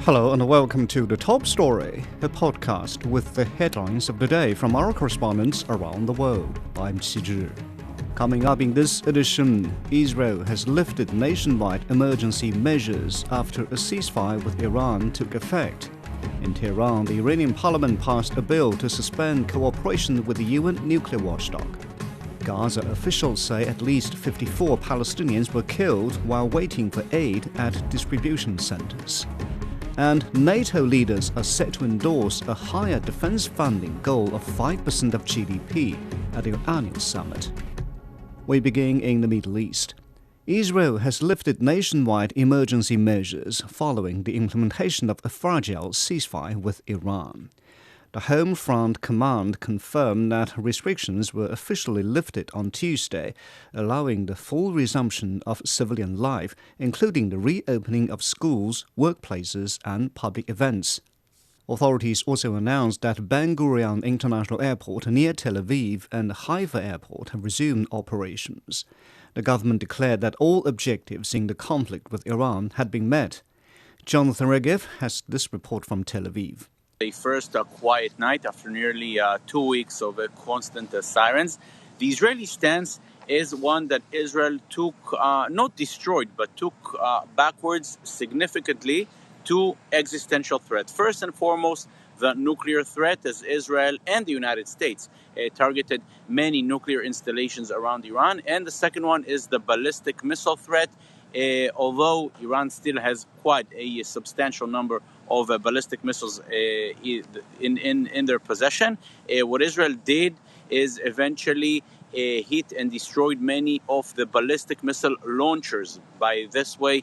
Hello and welcome to The Top Story, a podcast with the headlines of the day from our correspondents around the world. I'm Qizhi. Coming up in this edition, Israel has lifted nationwide emergency measures after a ceasefire with Iran took effect. In Tehran, the Iranian parliament passed a bill to suspend cooperation with the UN nuclear watchdog. Gaza officials say at least 54 Palestinians were killed while waiting for aid at distribution centers. And NATO leaders are set to endorse a higher defense funding goal of 5% of GDP at the Iranian summit. We begin in the Middle East. Israel has lifted nationwide emergency measures following the implementation of a fragile ceasefire with Iran. The Home Front Command confirmed that restrictions were officially lifted on Tuesday, allowing the full resumption of civilian life, including the reopening of schools, workplaces, and public events. Authorities also announced that Ben Gurion International Airport near Tel Aviv and Haifa Airport have resumed operations. The government declared that all objectives in the conflict with Iran had been met. Jonathan Regev has this report from Tel Aviv. A first quiet night after nearly 2 weeks of constant sirens. The Israeli stance is one that Israel took, not destroyed, but took backwards significantly to existential threat. First and foremost, the nuclear threat, as Israel and the United States targeted many nuclear installations around Iran. And the second one is the ballistic missile threat. Although Iran still has quite a substantial number of ballistic missiles in their possession, what Israel did is eventually hit and destroyed many of the ballistic missile launchers. By this way,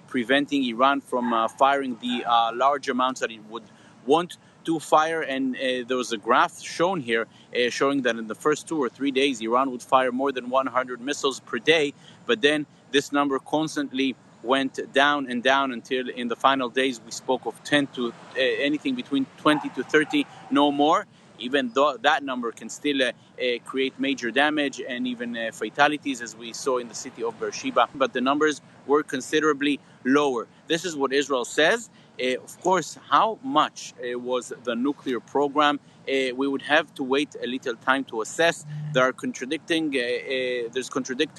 preventing Iran from firing the large amounts that it would want to fire. And there was a graph shown here showing that in the first 2 or 3 days, Iran would fire more than 100 missiles per day. But then this number constantly went down and down until in the final days we spoke of 10 to anything between 20 to 30, no more. Even though that number can still create major damage and even fatalities, as we saw in the city of Beersheba. But the numbers were considerably lower. This is what Israel says. Of course, how much was the nuclear program? We would have to wait a little time to assess. There's contradicting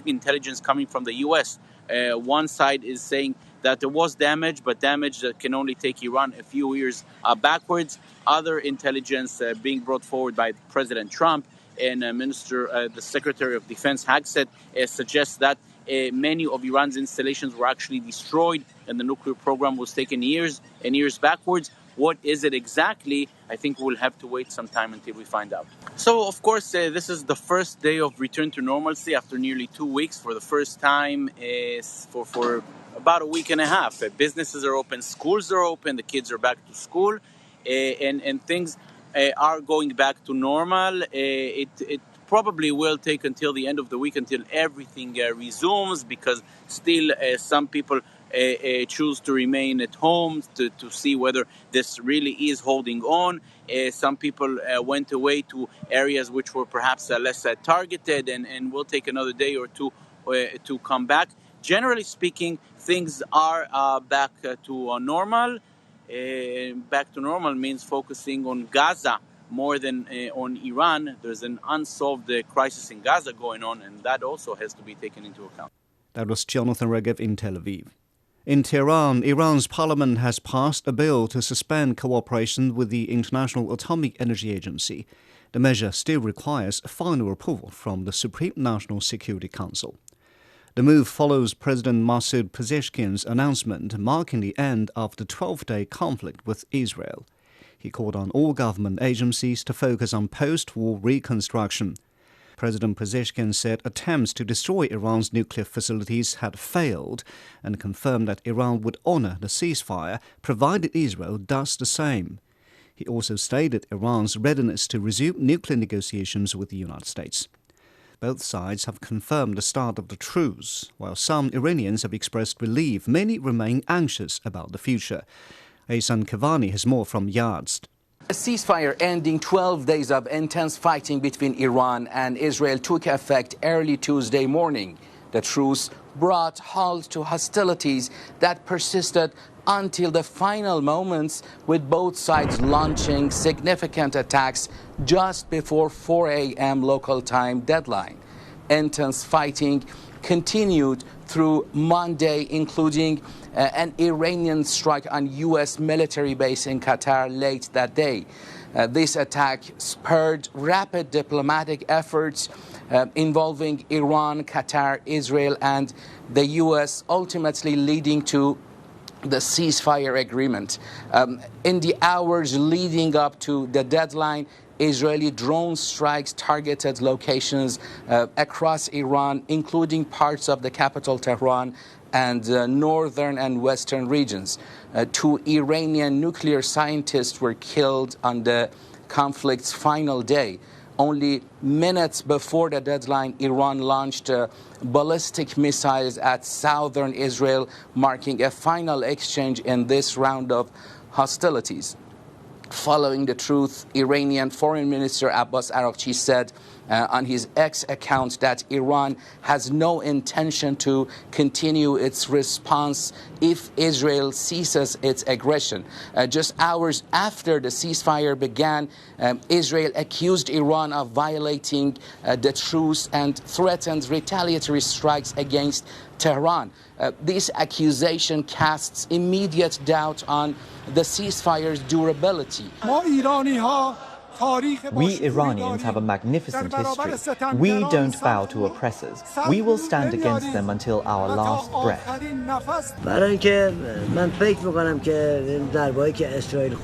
intelligence coming from the U.S. One side is saying that there was damage, but damage that can only take Iran a few years backwards. Other intelligence being brought forward by President Trump and the Secretary of Defense Hagset suggests that many of Iran's installations were actually destroyed and the nuclear program was taken years and years backwards. What is it exactly? I think we'll have to wait some time until we find out. So, of course, this is the first day of return to normalcy after nearly 2 weeks. For the first time for about a week and a half. Businesses are open, schools are open, the kids are back to school, and things are going back to normal. It probably will take until the end of the week until everything resumes, because still some people choose to remain at home to see whether this really is holding on. Some people went away to areas which were perhaps less targeted and will take another day or two to come back. Generally speaking, things are back to normal. Back to normal means focusing on Gaza more than on Iran. There's an unsolved crisis in Gaza going on, and that also has to be taken into account. That was Jonathan Regev in Tel Aviv. In Tehran, Iran's parliament has passed a bill to suspend cooperation with the International Atomic Energy Agency. The measure still requires final approval from the Supreme National Security Council. The move follows President Masoud Pezeshkian's announcement marking the end of the 12-day conflict with Israel. He called on all government agencies to focus on post-war reconstruction. President Pezeshkian said attempts to destroy Iran's nuclear facilities had failed and confirmed that Iran would honor the ceasefire provided Israel does the same. He also stated Iran's readiness to resume nuclear negotiations with the United States. Both sides have confirmed the start of the truce. While some Iranians have expressed relief, many remain anxious about the future. Ehsan Kavani has more from Yazd. A ceasefire ending 12 days of intense fighting between Iran and Israel took effect early Tuesday morning. The truce brought halt to hostilities that persisted until the final moments, with both sides launching significant attacks just before 4 a.m. local time deadline. Intense fighting continued through Monday, including an Iranian strike on U.S. military base in Qatar late that day. This attack spurred rapid diplomatic efforts involving Iran, Qatar, Israel, and the U.S., ultimately leading to the ceasefire agreement. In the hours leading up to the deadline, Israeli drone strikes targeted locations across Iran, including parts of the capital, Tehran, and northern and western regions. 2 Iranian nuclear scientists were killed on the conflict's final day. Only minutes before the deadline, Iran launched ballistic missiles at southern Israel, marking a final exchange in this round of hostilities. Following the truth, Iranian Foreign Minister Abbas Araghchi said on his X account that Iran has no intention to continue its response if Israel ceases its aggression. Just hours after the ceasefire began, Israel accused Iran of violating the truce and threatened retaliatory strikes against Tehran. This accusation casts immediate doubt on the ceasefire's durability. We Iranians have a magnificent history. We don't bow to oppressors. We will stand against them until our last breath.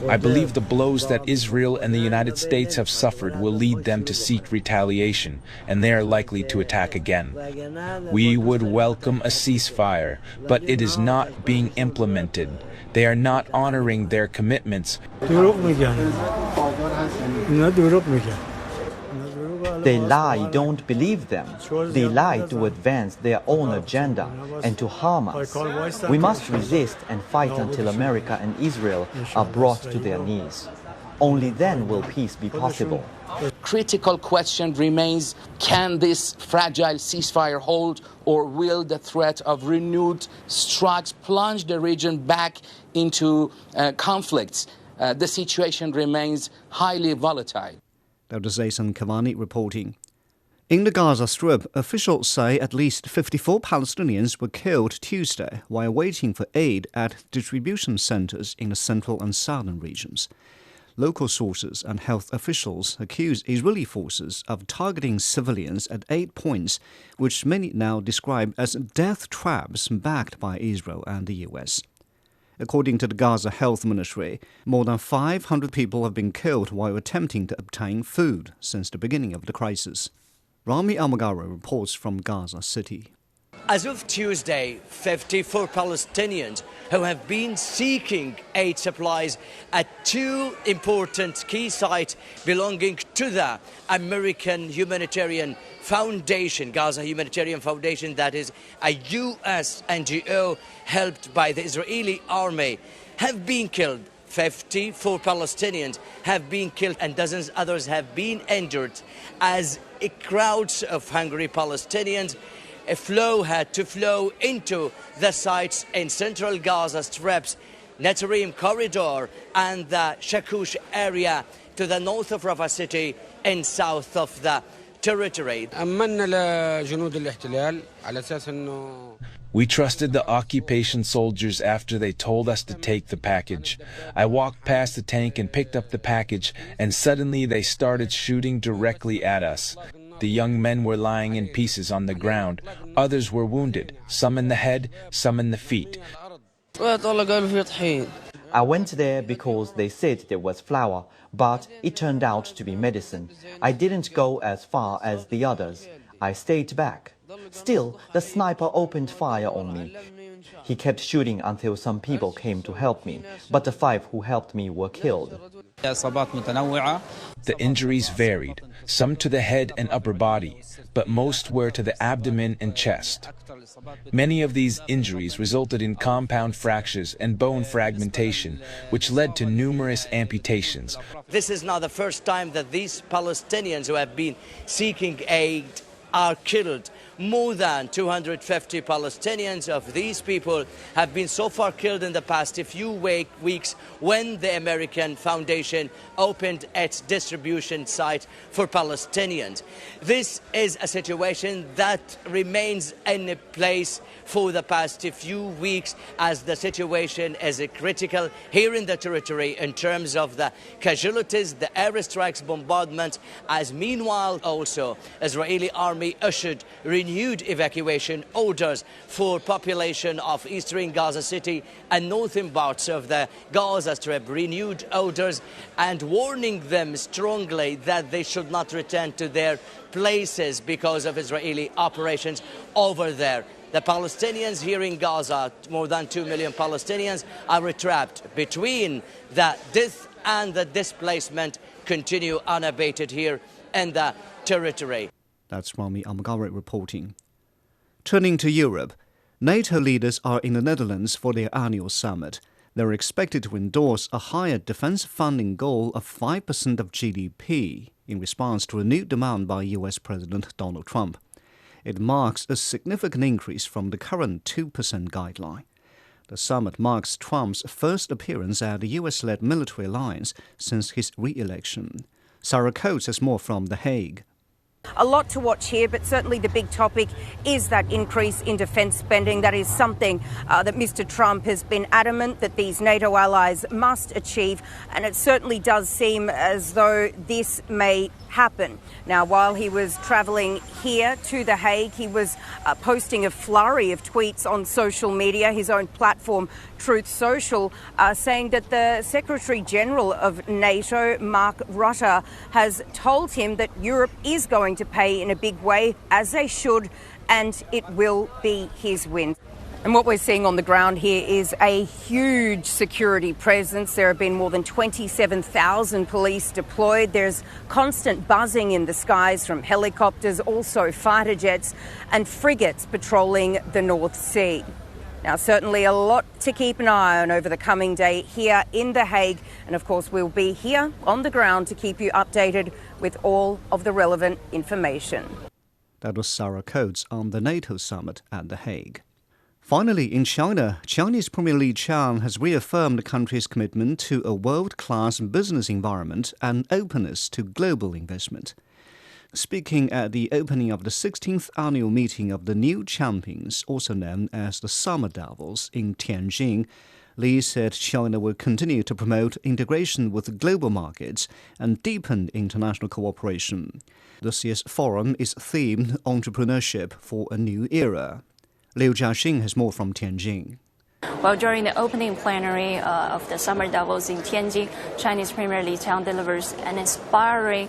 I believe the blows that Israel and the United States have suffered will lead them to seek retaliation, and they are likely to attack again. We would welcome a ceasefire, but it is not being implemented. They are not honoring their commitments. They lie, don't believe them. They lie to advance their own agenda and to harm us. We must resist and fight until America and Israel are brought to their knees. Only then will peace be possible. Critical question remains, can this fragile ceasefire hold, or will the threat of renewed strikes plunge the region back into conflicts? The situation remains highly volatile. Dr. Zaysan Kavani reporting. In the Gaza Strip, officials say at least 54 Palestinians were killed Tuesday while waiting for aid at distribution centers in the central and southern regions. Local sources and health officials accuse Israeli forces of targeting civilians at 8 points, which many now describe as death traps backed by Israel and the US. According to the Gaza Health Ministry, more than 500 people have been killed while attempting to obtain food since the beginning of the crisis. Rami Almagara reports from Gaza City. As of Tuesday, 54 Palestinians who have been seeking aid supplies at 2 important key sites belonging to the American Humanitarian Foundation, Gaza Humanitarian Foundation, that is a U.S. NGO helped by the Israeli army, have been killed. 54 Palestinians have been killed and dozens others have been injured as crowds of hungry Palestinians had to flow into the sites in central Gaza Strips, Netzarim corridor and the Shakush area to the north of Rafah city and south of the territory. We trusted the occupation soldiers after they told us to take the package. I walked past the tank and picked up the package, and suddenly they started shooting directly at us. The young men were lying in pieces on the ground. Others were wounded, some in the head, some in the feet. I went there because they said there was flour, but it turned out to be medicine. I didn't go as far as the others. I stayed back. Still, the sniper opened fire on me. He kept shooting until some people came to help me, but the 5 who helped me were killed. The injuries varied, some to the head and upper body, but most were to the abdomen and chest. Many of these injuries resulted in compound fractures and bone fragmentation, which led to numerous amputations. This is not the first time that these Palestinians who have been seeking aid are killed. More than 250 Palestinians of these people have been so far killed in the past few weeks when the American Foundation opened its distribution site for Palestinians. This is a situation that remains in place for the past few weeks as the situation is critical here in the territory in terms of the casualties, the airstrikes, bombardment, as meanwhile also Israeli army issued renewed evacuation orders for population of eastern Gaza City and northern parts of the Gaza Strip, renewed orders and warning them strongly that they should not return to their places because of Israeli operations over there. The Palestinians here in Gaza, more than 2 million Palestinians, are trapped between the death and the displacement, continue unabated here in the territory. That's Rami Amgari reporting. Turning to Europe, NATO leaders are in the Netherlands for their annual summit. They're expected to endorse a higher defense funding goal of 5% of GDP in response to a new demand by US President Donald Trump. It marks a significant increase from the current 2% guideline. The summit marks Trump's first appearance at the US-led military alliance since his re-election. Sarah Coates has more from The Hague. A lot to watch here, but certainly the big topic is that increase in defence spending. That is something that Mr Trump has been adamant that these NATO allies must achieve, and it certainly does seem as though this may happen. Now, while he was travelling here to The Hague, he was posting a flurry of tweets on social media, his own platform, Truth Social, saying that the Secretary-General of NATO, Mark Rutte, has told him that Europe is going to pay in a big way, as they should, and it will be his win. And what we're seeing on the ground here is a huge security presence. There have been more than 27,000 police deployed. There's constant buzzing in the skies from helicopters, also fighter jets and frigates patrolling the North Sea. Now, certainly a lot to keep an eye on over the coming day here in The Hague. And of course, we'll be here on the ground to keep you updated with all of the relevant information. That was Sarah Coates on the NATO summit at The Hague. Finally, in China, Chinese Premier Li Qiang has reaffirmed the country's commitment to a world-class business environment and openness to global investment. Speaking at the opening of the 16th annual meeting of the New Champions, also known as the Summer Davos, in Tianjin, Li said China will continue to promote integration with global markets and deepen international cooperation. This year's forum is themed Entrepreneurship for a New Era. Liu Jiaxing has more from Tianjin. Well, during the opening plenary of the Summer Davos in Tianjin, Chinese Premier Li Qiang delivers an inspiring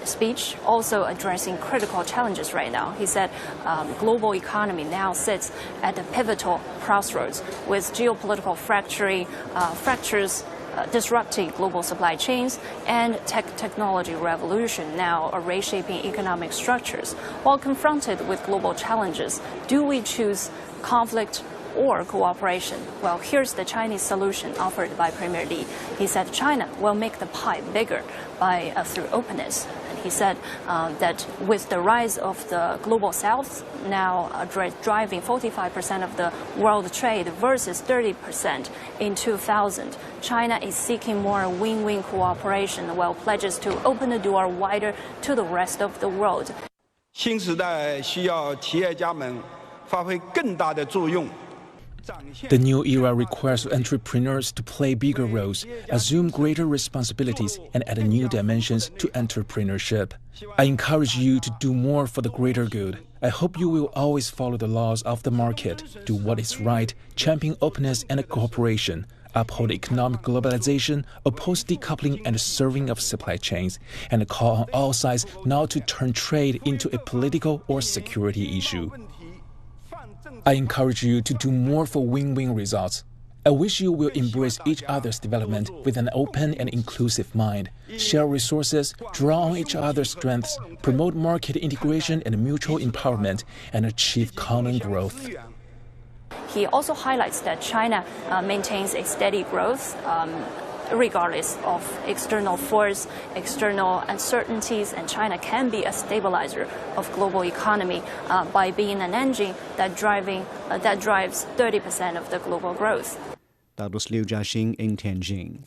speech, also addressing critical challenges right now. He said global economy now sits at a pivotal crossroads with geopolitical fractures disrupting global supply chains and technology revolution now are reshaping economic structures. While confronted with global challenges, do we choose conflict or cooperation? Well, here's the Chinese solution offered by Premier Li. He said China will make the pie bigger through openness. And he said that with the rise of the global south now driving 45% of the world trade versus 30% in 2000, China is seeking more win-win cooperation while pledges to open the door wider to the rest of the world. 新时代需要企业家们发挥更大的作用。 The new era requires entrepreneurs to play bigger roles, assume greater responsibilities, and add new dimensions to entrepreneurship. I encourage you to do more for the greater good. I hope you will always follow the laws of the market, do what is right, champion openness and cooperation, uphold economic globalization, oppose decoupling and serving of supply chains, and call on all sides not to turn trade into a political or security issue. I encourage you to do more for win-win results. I wish you will embrace each other's development with an open and inclusive mind, share resources, draw on each other's strengths, promote market integration and mutual empowerment, and achieve common growth. He also highlights that China maintains a steady growth regardless of external force, external uncertainties, and China can be a stabilizer of global economy by being an engine that drives 30% of the global growth. That was Liu Jiaxing in Tianjin.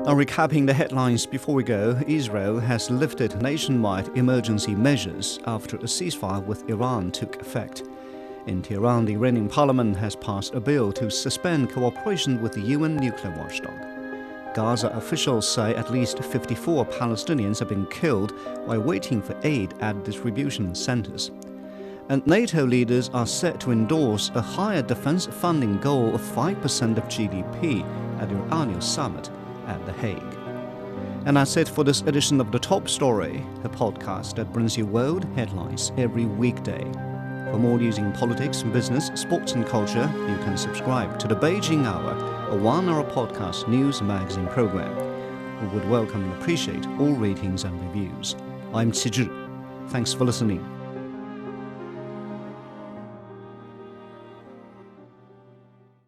Now, recapping the headlines before we go, Israel has lifted nationwide emergency measures after a ceasefire with Iran took effect. In Tehran, the Iranian parliament has passed a bill to suspend cooperation with the UN nuclear watchdog. Gaza officials say at least 54 Palestinians have been killed while waiting for aid at distribution centers. And NATO leaders are set to endorse a higher defense funding goal of 5% of GDP at the Iranian summit at The Hague. And that's it for this edition of The Top Story, a podcast that brings you world headlines every weekday. For more news in politics, business, sports and culture, you can subscribe to the Beijing Hour, a one-hour podcast news magazine program. We would welcome and appreciate all ratings and reviews. I'm Qi Zhi. Thanks for listening.